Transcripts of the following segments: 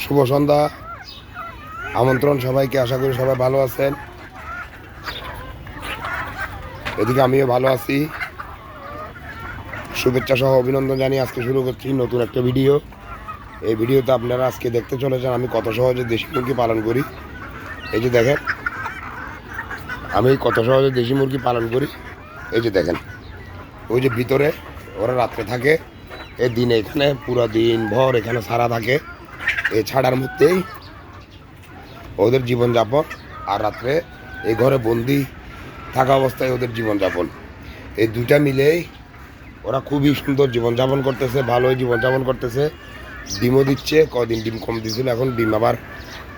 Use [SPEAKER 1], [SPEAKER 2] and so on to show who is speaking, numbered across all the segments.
[SPEAKER 1] শুভ সন্ধ্যা, আমন্ত্রণ সবাইকে। আশা করি সবাই ভালো আছেন। এদিকে আমিও ভালো আছি। শুভেচ্ছা সহ অভিনন্দন জানিয়ে আজকে শুরু করছি নতুন একটা ভিডিও। এই ভিডিওতে আপনারা আজকে দেখতে চলেছেন আমি কত সহজে দেশি মুরগি পালন করি। এই যে দেখেন আমি কত সহজে দেশি মুরগি পালন করি। এই যে দেখেন ওই যে ভিতরে ওরা রাত্রে থাকে, এই দিনে এখানে পুরো দিন ভর এখানে ছাড়া থাকে। এই ছাড়ার মধ্যেই ওদের জীবনযাপন, আর রাত্রে এই ঘরে বন্দি থাকা অবস্থায় ওদের জীবনযাপন, এই দুইটা মিলেই ওরা খুবই সুন্দর জীবনযাপন করতেছে, ভালোই জীবনযাপন করতেছে। ডিমও দিচ্ছে, কদিন ডিম কম দিয়েছিল, এখন ডিম আবার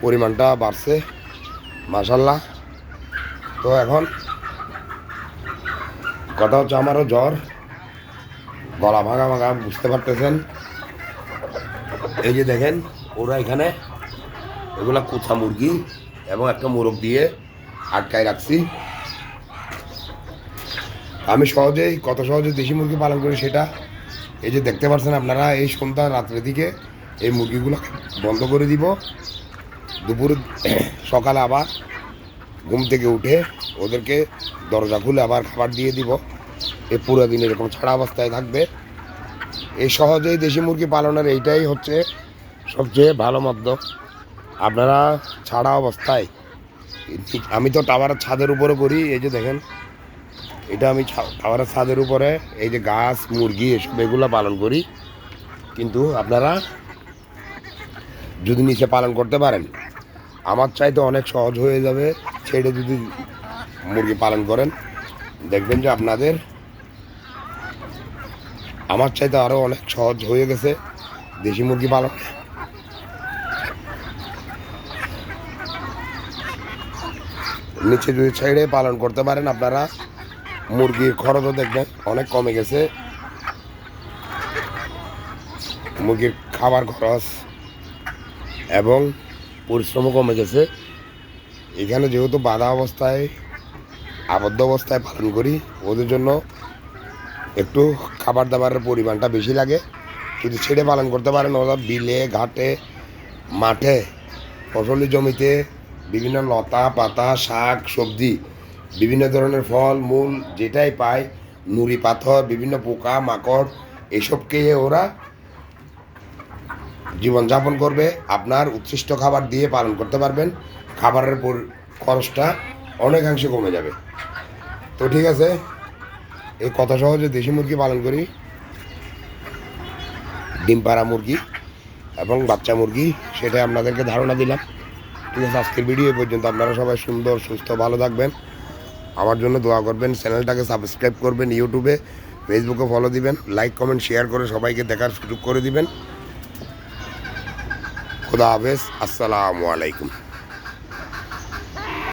[SPEAKER 1] পরিমাণটা বাড়ছে মাশাল্লাহ। তো এখন কথা হচ্ছে আমারও জ্বর, গলা ভাঙা ভাঙা বুঝতে পারতেছেন। এই যে দেখেন ওরা এখানে এগুলা কুচা মুরগি এবং একটা মোরগ দিয়ে আটকায় রাখছি। আমি সহজেই কত সহজে দেশি মুরগি পালন করি সেটা এই যে দেখতে পাচ্ছেন আপনারা। এই সন্ধ্যা রাত্রের দিকে এই মুরগিগুলো বন্ধ করে দিব, দুপুর সকালে আবার ঘুম থেকে উঠে ওদেরকে দরজা খুলে আবার খাবার দিয়ে দিব। এই পুরো দিন এরকম ছাড়া অবস্থায় থাকবে। এই সহজেই দেশি মুরগি পালনের এইটাই হচ্ছে সবচেয়ে ভালো মধ্য। আপনারা ছাড়া অবস্থায়, আমি তো টাওয়ারের ছাদের উপরে করি। এই যে দেখেন এটা আমি টাওয়ারের ছাদের উপরে এই যে গাছ মুরগি এসব এগুলো পালন করি। কিন্তু আপনারা যদি নিচে পালন করতে পারেন আমার চাইতে অনেক সহজ হয়ে যাবে। ছেড়ে যদি মুরগি পালন করেন দেখবেন যে আপনাদের আমার চাইতে আরও অনেক সহজ হয়ে গেছে দেশি মুরগি পালন। নিচে যদি ছেড়ে পালন করতে পারেন আপনারা মুরগির খরচও দেখবেন অনেক কমে গেছে। মুরগির খাবার খরচ এবং পরিশ্রমও কমে গেছে। এখানে যেহেতু বাঁধা অবস্থায় আবদ্ধ অবস্থায় পালন করি ওদের জন্য একটু খাবার দাবারের পরিমাণটা বেশি লাগে। যদি ছেড়ে পালন করতে পারেন ওরা বিলে ঘাটে মাঠে ফসলি জমিতে বিভিন্ন লতা পাতা শাক সবজি বিভিন্ন ধরনের ফল মূল যেটাই পায়, নুড়ি পাথর বিভিন্ন পোকা মাকড় এসব খেয়ে ওরা জীবনযাপন করবে। আপনার উচ্ছিষ্ট খাবার দিয়ে পালন করতে পারবেন, খাবারের খরচটা অনেকাংশে কমে যাবে। তো ঠিক আছে, এই কত সহজে দেশি মুরগি পালন করি, ডিম পাড়া মুরগি এবং বাচ্চা মুরগি, সেটাই আপনাদেরকে ধারণা দিলাম। ঠিক আছে, আজকের ভিডিও পর্যন্ত। আপনারা সবাই সুন্দর সুস্থ ভালো থাকবেন, আমার জন্য দোয়া করবেন, চ্যানেলটাকে সাবস্ক্রাইব করবেন, ইউটিউবে ফেসবুকে ফলো দিবেন, লাইক কমেন্ট শেয়ার করে সবাইকে দেখার সুযোগ করে দিবেন। খুদা হাফেজ, আসসালামু আলাইকুম।